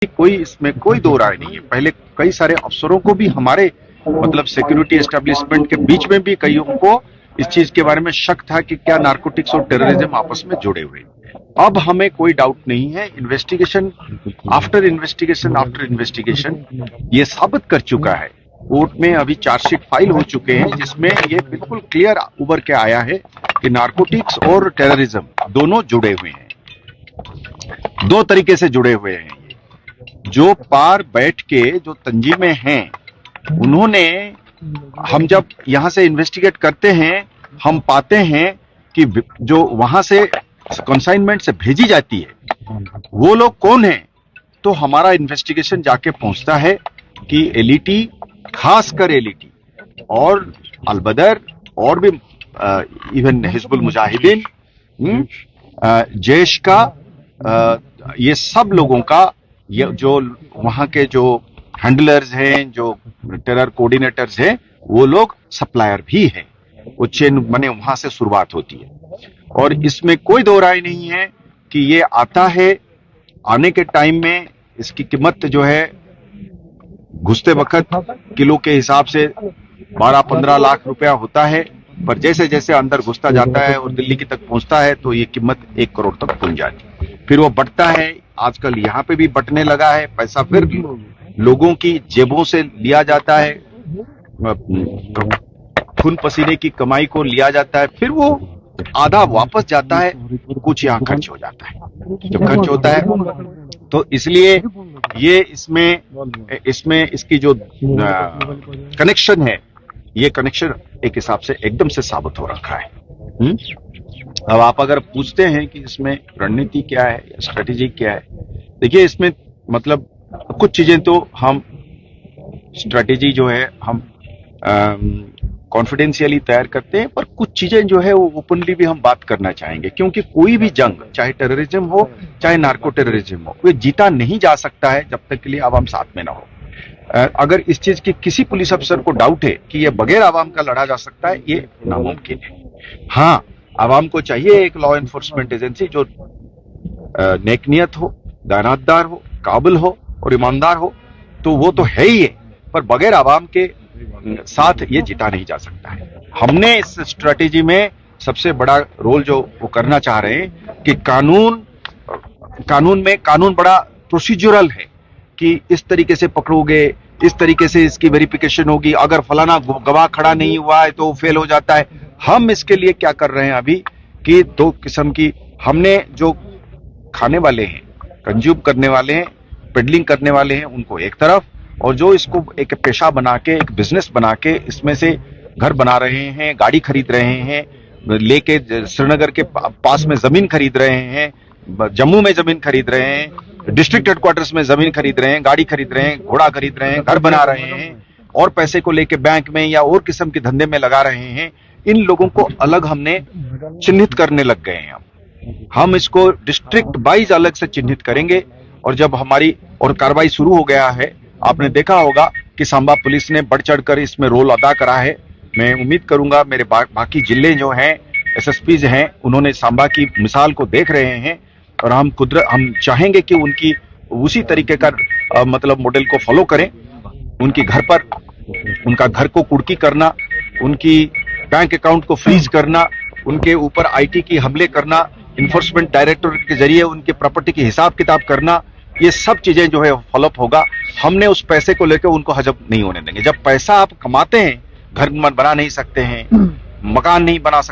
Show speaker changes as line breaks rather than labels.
कोई इसमें कोई दो राय नहीं है। पहले कई सारे अफसरों को भी हमारे मतलब सिक्योरिटी एस्टेब्लिशमेंट के बीच में भी कईयों को इस चीज के बारे में शक था कि क्या नारकोटिक्स और टेररिज्म आपस में जुड़े हुए हैं। अब हमें कोई डाउट नहीं है, इन्वेस्टिगेशन आफ्टर इन्वेस्टिगेशन ये साबित कर चुका है। कोर्ट में अभी चार्जशीट फाइल हो चुके हैं जिसमें ये बिल्कुल क्लियर उभर के आया है कि नारकोटिक्स और टेररिज्म दोनों जुड़े हुए हैं, दो तरीके से जुड़े हुए हैं। जो पार बैठ के जो तंजीमें हैं उन्होंने, हम जब यहां से इन्वेस्टिगेट करते हैं हम पाते हैं कि जो वहां से कंसाइनमेंट से भेजी जाती है वो लोग कौन हैं, तो हमारा इन्वेस्टिगेशन जाके पहुंचता है कि एलईटी, खासकर एलईटी और अलबदर और भी इवन हिजबुल मुजाहिदीन, जैश का, ये सब लोगों का, ये जो वहां के जो हैंडलर्स हैं, जो टेरर कोऑर्डिनेटर्स हैं, वो लोग सप्लायर भी हैं। वो चेन बने वहां से शुरुआत होती है और इसमें कोई दो राय नहीं है कि ये आता है। आने के टाइम में इसकी कीमत जो है घुसते वक्त किलो के हिसाब से 12-15 लाख रुपया होता है, पर जैसे जैसे अंदर घुसता जाता है और दिल्ली की तक पहुंचता है तो ये कीमत 1 करोड़ तक पहुंच जाती है। फिर वो बढ़ता है, आजकल यहाँ पे भी बटने लगा है पैसा, फिर लोगों की जेबों से लिया जाता है, खून पसीने की कमाई को लिया जाता है, फिर वो आधा वापस जाता है, कुछ यहाँ खर्च हो जाता है। जब खर्च होता है तो इसलिए ये इसमें इसकी जो कनेक्शन है, ये कनेक्शन एक हिसाब से एकदम से साबित हो रखा है। अब आप अगर पूछते हैं कि इसमें रणनीति क्या है, स्ट्रेटेजी क्या है, देखिए इसमें मतलब कुछ चीजें तो हम स्ट्रेटेजी जो है हम कॉन्फिडेंशियली तैयार करते हैं, पर कुछ चीजें जो है वो ओपनली भी हम बात करना चाहेंगे, क्योंकि कोई भी जंग, चाहे टेररिज्म हो चाहे नार्को टेररिज्म हो, वो जीता नहीं जा सकता है जब तक के लिए आवाम साथ में ना हो। अगर इस चीज की किसी पुलिस अफसर को डाउट है कि ये बगैर आवाम का लड़ा जा सकता है, ये नामुमकिन है। हाँ, आवाम को चाहिए एक लॉ एनफोर्समेंट एजेंसी जो नेकनियत हो, दानातदार हो, काबिल हो और ईमानदार हो, तो वो तो है ही है, पर बगैर आवाम के साथ ये जीता नहीं जा सकता है। हमने इस स्ट्रेटेजी में सबसे बड़ा रोल जो वो करना चाह रहे हैं कि कानून बड़ा प्रोसीजरल है कि इस तरीके से पकड़ोगे, इस तरीके से इसकी वेरिफिकेशन होगी, अगर फलाना गवाह खड़ा नहीं हुआ है तो फेल हो जाता है। हम इसके लिए क्या कर रहे हैं अभी कि दो किस्म की, हमने जो खाने वाले हैं, कंज्यूम करने वाले हैं, पेडलिंग करने वाले हैं, उनको एक तरफ, और जो इसको एक पेशा बना के, एक बिजनेस बना के इसमें से घर बना रहे हैं, गाड़ी खरीद रहे हैं, लेके श्रीनगर के पास में जमीन खरीद रहे हैं, जम्मू में जमीन खरीद रहे हैं, डिस्ट्रिक्ट हेडक्वार्टर्स में जमीन खरीद रहे हैं, गाड़ी खरीद रहे हैं, घोड़ा खरीद रहे हैं, घर बना रहे हैं और पैसे को लेके बैंक में या और किस्म के धंधे में लगा रहे हैं, इन लोगों को अलग हमने चिन्हित करने लग गए हैं। हम इसको डिस्ट्रिक्ट वाइज अलग से चिन्हित करेंगे और जब हमारी और कार्रवाई शुरू हो गया है, आपने देखा होगा कि सांबा पुलिस ने बढ़ चढ़कर इसमें रोल अदा करा है। मैं उम्मीद करूंगा मेरे बाकी जिले जो हैं, एसएसपीज हैं, उन्होंने सांबा की मिसाल को देख रहे हैं और हम चाहेंगे कि उनकी उसी तरीके का मतलब मॉडल को फॉलो करें। उनका घर को कुर्की करना, उनकी बैंक अकाउंट को फ्रीज करना, उनके ऊपर आईटी की हमले करना, इन्फोर्समेंट डायरेक्टोरेट के जरिए उनके प्रॉपर्टी की हिसाब किताब करना, ये सब चीजें जो है फॉलोअप होगा। हमने उस पैसे को लेकर उनको हजम नहीं होने देंगे। जब पैसा आप कमाते हैं, घर बना नहीं सकते हैं, मकान नहीं बना सकते।